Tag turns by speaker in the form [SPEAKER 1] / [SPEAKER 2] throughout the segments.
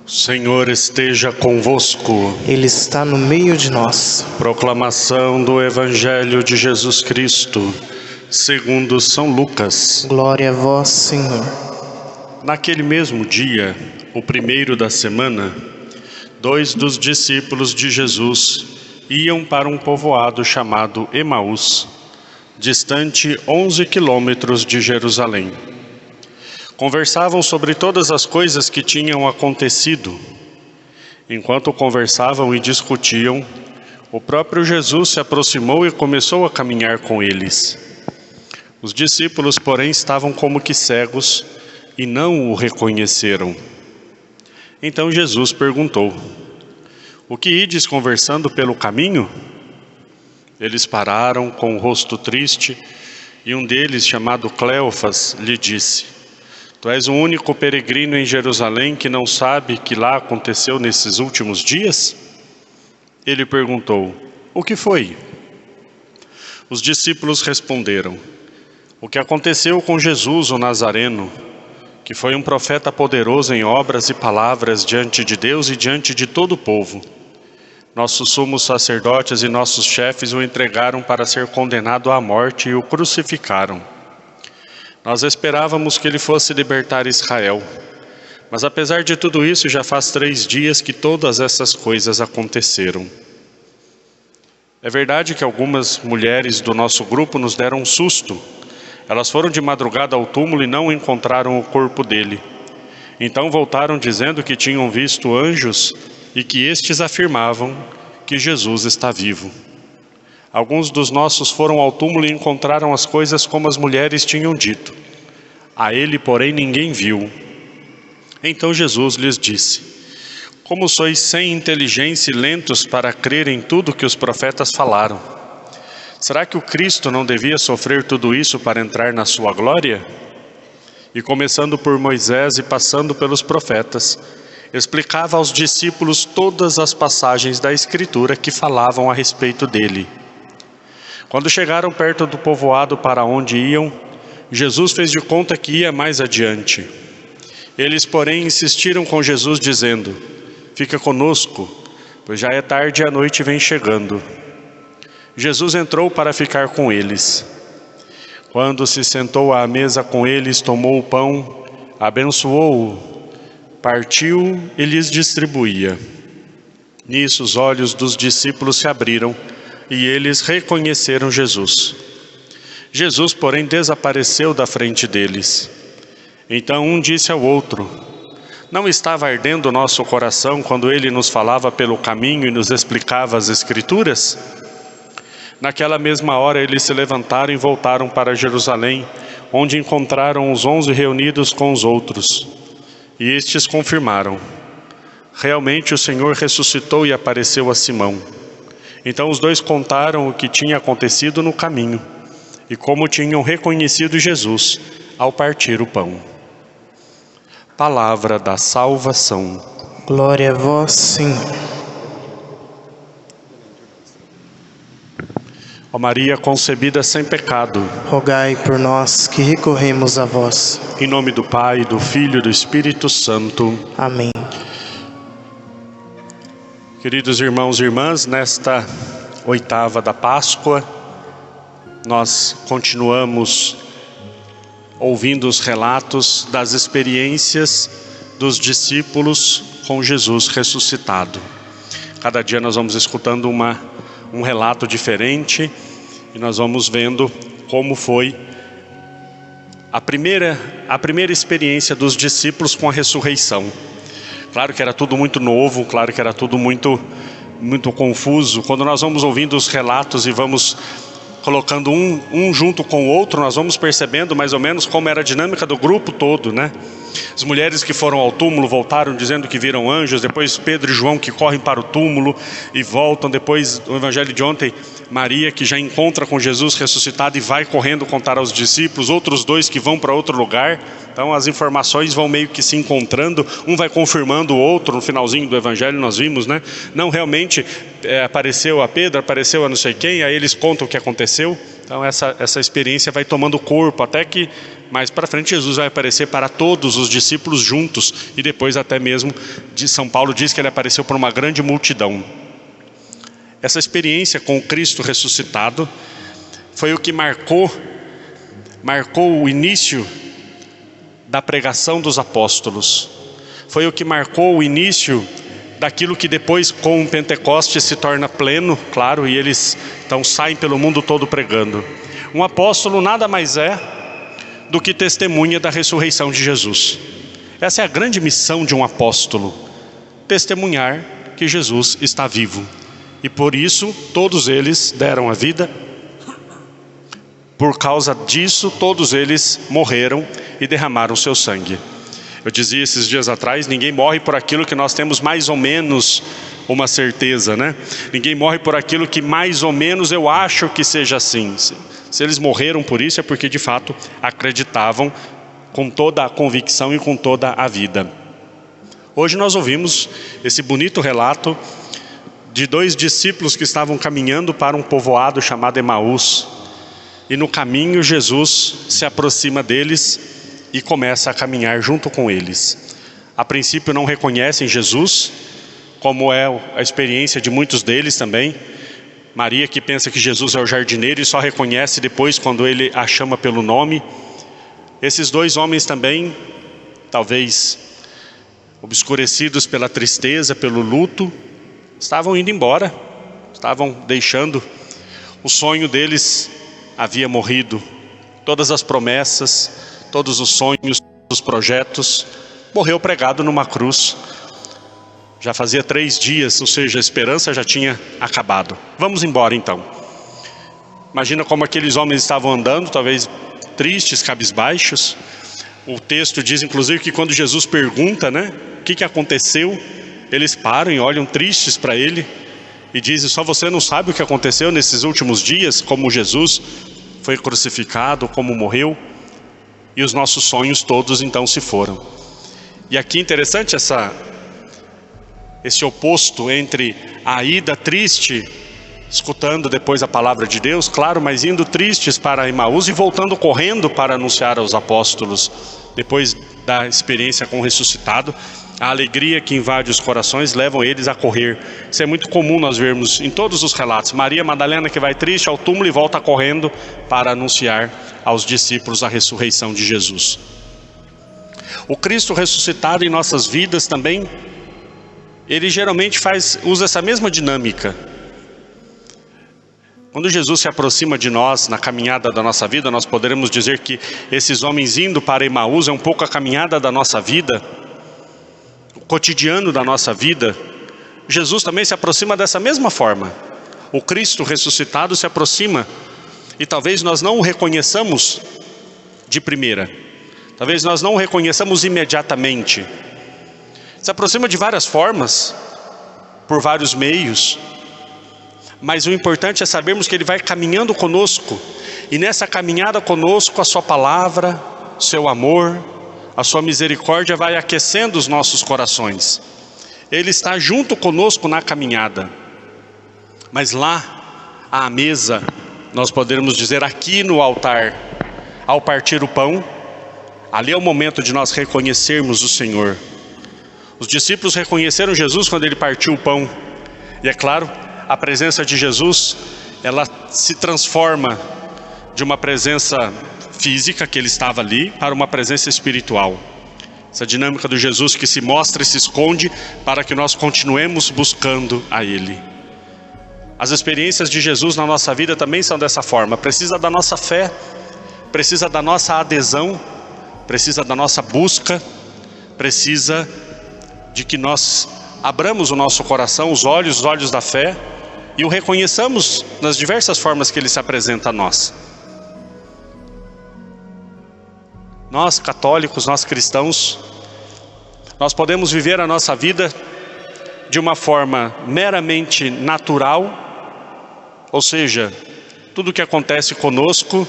[SPEAKER 1] Senhor esteja convosco.
[SPEAKER 2] Ele está no meio de nós.
[SPEAKER 1] Proclamação do Evangelho de Jesus Cristo, segundo São Lucas.
[SPEAKER 2] Glória a vós, Senhor.
[SPEAKER 1] Naquele mesmo dia, o primeiro da semana, 2 dos discípulos de Jesus iam para um povoado chamado Emaús, distante 11 quilômetros de Jerusalém. Conversavam sobre todas as coisas que tinham acontecido. Enquanto conversavam e discutiam, o próprio Jesus se aproximou e começou a caminhar com eles. Os discípulos, porém, estavam como que cegos e não o reconheceram. Então Jesus perguntou: "O que ides conversando pelo caminho?" Eles pararam com o rosto triste e um deles, chamado Cleofas, lhe disse: "Tu és o único peregrino em Jerusalém que não sabe que lá aconteceu nesses últimos dias?" Ele perguntou: "O que foi?" Os discípulos responderam: "O que aconteceu com Jesus, o Nazareno, que foi um profeta poderoso em obras e palavras diante de Deus e diante de todo o povo. Nossos sumos sacerdotes e nossos chefes o entregaram para ser condenado à morte e o crucificaram. Nós esperávamos que ele fosse libertar Israel, mas apesar de tudo isso, já faz 3 dias que todas essas coisas aconteceram. É verdade que algumas mulheres do nosso grupo nos deram um susto. Elas foram de madrugada ao túmulo e não encontraram o corpo dele. Então voltaram dizendo que tinham visto anjos e que estes afirmavam que Jesus está vivo. Alguns dos nossos foram ao túmulo e encontraram as coisas como as mulheres tinham dito. A ele, porém, ninguém viu." Então Jesus lhes disse: "Como sois sem inteligência e lentos para crer em tudo que os profetas falaram? Será que o Cristo não devia sofrer tudo isso para entrar na sua glória?" E começando por Moisés e passando pelos profetas, explicava aos discípulos todas as passagens da Escritura que falavam a respeito dele. Quando chegaram perto do povoado para onde iam, Jesus fez de conta que ia mais adiante. Eles, porém, insistiram com Jesus dizendo: "Fica conosco, pois já é tarde e a noite vem chegando." Jesus entrou para ficar com eles. Quando se sentou à mesa com eles, tomou o pão, abençoou-o, partiu e lhes distribuía. Nisso os olhos dos discípulos se abriram e eles reconheceram Jesus. Jesus, porém, desapareceu da frente deles. Então um disse ao outro: "Não estava ardendo o nosso coração quando ele nos falava pelo caminho e nos explicava as Escrituras?" Naquela mesma hora eles se levantaram e voltaram para Jerusalém, onde encontraram os 11 reunidos com os outros. E estes confirmaram: "Realmente o Senhor ressuscitou e apareceu a Simão." Então os dois contaram o que tinha acontecido no caminho e como tinham reconhecido Jesus ao partir o pão. Palavra da salvação.
[SPEAKER 2] Glória a vós, Senhor.
[SPEAKER 1] Ó Maria concebida sem pecado,
[SPEAKER 2] Rogai por nós que recorremos a vós.
[SPEAKER 1] em nome do Pai, do Filho e do Espírito Santo.
[SPEAKER 2] Amém.
[SPEAKER 1] Queridos irmãos e irmãs, nesta 8ª da Páscoa, nós continuamos ouvindo os relatos das experiências dos discípulos com Jesus ressuscitado. Cada dia nós vamos escutando um relato diferente e nós vamos vendo como foi a primeira experiência dos discípulos com a ressurreição. Claro que era tudo muito novo, claro que era tudo muito confuso. Quando nós vamos ouvindo os relatos e vamos colocando um junto com o outro, nós vamos percebendo mais ou menos como era a dinâmica do grupo todo, né? As mulheres que foram ao túmulo voltaram dizendo que viram anjos. Depois Pedro e João que correm para o túmulo e voltam. Depois o evangelho de ontem, Maria que já encontra com Jesus ressuscitado e vai correndo contar aos discípulos. Outros 2 que vão para outro lugar. Então as informações vão meio que se encontrando. Um vai confirmando o outro. No finalzinho do evangelho nós vimos, né? Não, realmente apareceu a Pedro, apareceu a não sei quem. Aí eles contam o que aconteceu. Então essa experiência vai tomando corpo até que mais para frente Jesus vai aparecer para todos os discípulos juntos, e depois até mesmo de São Paulo diz que ele apareceu para uma grande multidão. Essa experiência com o Cristo ressuscitado foi o que marcou o início da pregação dos apóstolos. Foi o que marcou o início daquilo que depois com o Pentecostes se torna pleno, claro, e eles então saem pelo mundo todo pregando. Um apóstolo nada mais é do que testemunha da ressurreição de Jesus. Essa é a grande missão de um apóstolo, testemunhar que Jesus está vivo. E por isso todos eles deram a vida. Por causa disso, todos eles morreram e derramaram seu sangue. Eu dizia esses dias atrás, ninguém morre por aquilo que nós temos mais ou menos uma certeza, né? Ninguém morre por aquilo que mais ou menos eu acho que seja assim. Se eles morreram por isso é porque de fato acreditavam com toda a convicção e com toda a vida. Hoje nós ouvimos esse bonito relato de 2 discípulos que estavam caminhando para um povoado chamado Emaús. E no caminho Jesus se aproxima deles e começa a caminhar junto com eles. A princípio não reconhecem Jesus, como é a experiência de muitos deles também. Maria, que pensa que Jesus é o jardineiro e só reconhece depois quando ele a chama pelo nome. Esses 2 homens também, talvez obscurecidos pela tristeza, pelo luto, estavam indo embora, estavam deixando. O sonho deles havia morrido, todas as promessas, todos os sonhos, os projetos, morreu pregado numa cruz. Já fazia 3 dias, ou seja, a esperança já tinha acabado. Vamos embora então. Imagina como aqueles homens estavam andando, talvez tristes, cabisbaixos. O texto diz inclusive que quando Jesus pergunta, né, o que aconteceu, eles param e olham tristes para ele e dizem: só você não sabe o que aconteceu nesses últimos dias, como Jesus foi crucificado, como morreu. E os nossos sonhos todos então se foram. E aqui interessante esse oposto entre a ida triste, escutando depois a palavra de Deus, claro, mas indo tristes para Emaús e voltando correndo para anunciar aos apóstolos, depois da experiência com o ressuscitado, a alegria que invade os corações levam eles a correr. Isso é muito comum nós vermos em todos os relatos. Maria Madalena que vai triste ao túmulo e volta correndo para anunciar aos discípulos a ressurreição de Jesus. O Cristo ressuscitado em nossas vidas também, ele geralmente usa essa mesma dinâmica. Quando Jesus se aproxima de nós na caminhada da nossa vida, nós poderemos dizer que esses homens indo para Emaús é um pouco a caminhada da nossa vida, o cotidiano da nossa vida. Jesus também se aproxima dessa mesma forma. O Cristo ressuscitado se aproxima, e talvez nós não o reconheçamos de primeira, talvez nós não o reconheçamos imediatamente. Se aproxima de várias formas, por vários meios, mas o importante é sabermos que ele vai caminhando conosco, e nessa caminhada conosco a sua palavra, seu amor, a sua misericórdia vai aquecendo os nossos corações. Ele está junto conosco na caminhada, mas lá à mesa, nós podemos dizer aqui no altar, ao partir o pão, ali é o momento de nós reconhecermos o Senhor. Os discípulos reconheceram Jesus quando ele partiu o pão, e é claro, a presença de Jesus, ela se transforma de uma presença física, que ele estava ali, para uma presença espiritual. Essa dinâmica do Jesus que se mostra e se esconde para que nós continuemos buscando a Ele. As experiências de Jesus na nossa vida também são dessa forma. Precisa da nossa fé, precisa da nossa adesão, precisa da nossa busca, precisa de que nós abramos o nosso coração, os olhos da fé, e o reconheçamos nas diversas formas que Ele se apresenta a nós. Nós católicos, nós cristãos, nós podemos viver a nossa vida de uma forma meramente natural, ou seja, tudo que acontece conosco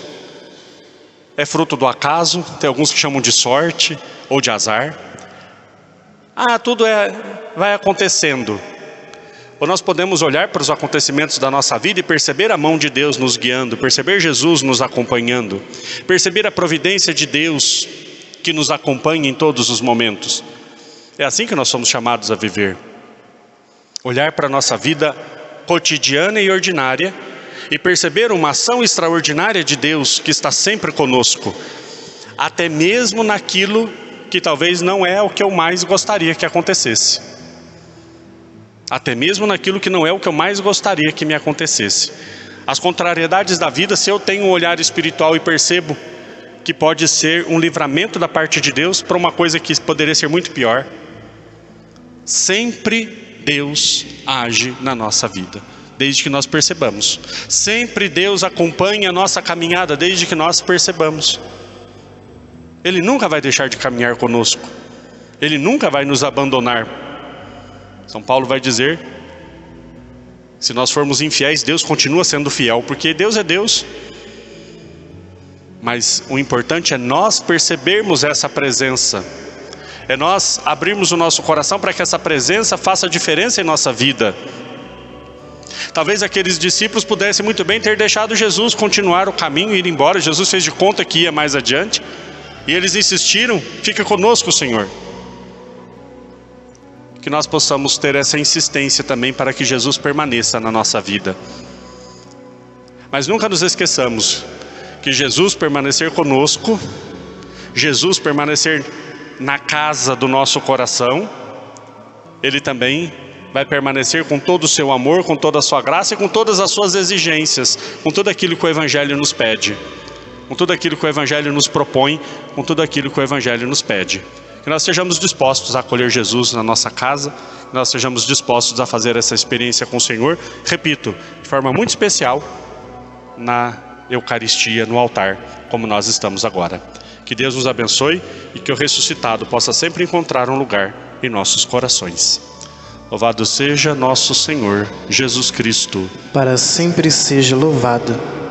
[SPEAKER 1] é fruto do acaso. Tem alguns que chamam de sorte ou de azar. Tudo vai acontecendo. Ou nós podemos olhar para os acontecimentos da nossa vida e perceber a mão de Deus nos guiando, perceber Jesus nos acompanhando, perceber a providência de Deus que nos acompanha em todos os momentos. É assim que nós somos chamados a viver. Olhar para a nossa vida cotidiana e ordinária e perceber uma ação extraordinária de Deus que está sempre conosco, até mesmo naquilo que talvez não é o que eu mais gostaria que acontecesse. Até mesmo naquilo que não é o que eu mais gostaria que me acontecesse. As contrariedades da vida, se eu tenho um olhar espiritual e percebo que pode ser um livramento da parte de Deus para uma coisa que poderia ser muito pior. Sempre Deus age na nossa vida, desde que nós percebamos. Sempre Deus acompanha a nossa caminhada, desde que nós percebamos. Ele nunca vai deixar de caminhar conosco. Ele nunca vai nos abandonar. São Paulo vai dizer, se nós formos infiéis, Deus continua sendo fiel, porque Deus é Deus. Mas o importante é nós percebermos essa presença. É nós abrirmos o nosso coração para que essa presença faça diferença em nossa vida. Talvez aqueles discípulos pudessem muito bem ter deixado Jesus continuar o caminho e ir embora. Jesus fez de conta que ia mais adiante. E eles insistiram, fica conosco, Senhor. Que nós possamos ter essa insistência também para que Jesus permaneça na nossa vida. Mas nunca nos esqueçamos que Jesus permanecer conosco, Jesus permanecer na casa do nosso coração, Ele também vai permanecer com todo o seu amor, com toda a sua graça e com todas as suas exigências, com tudo aquilo que o Evangelho nos pede, com tudo aquilo que o Evangelho nos propõe, com tudo aquilo que o Evangelho nos pede. Que nós sejamos dispostos a acolher Jesus na nossa casa, que nós sejamos dispostos a fazer essa experiência com o Senhor, repito, de forma muito especial, na Eucaristia, no altar, como nós estamos agora. Que Deus nos abençoe e que o ressuscitado possa sempre encontrar um lugar em nossos corações. Louvado seja nosso Senhor Jesus Cristo.
[SPEAKER 2] Para sempre seja louvado.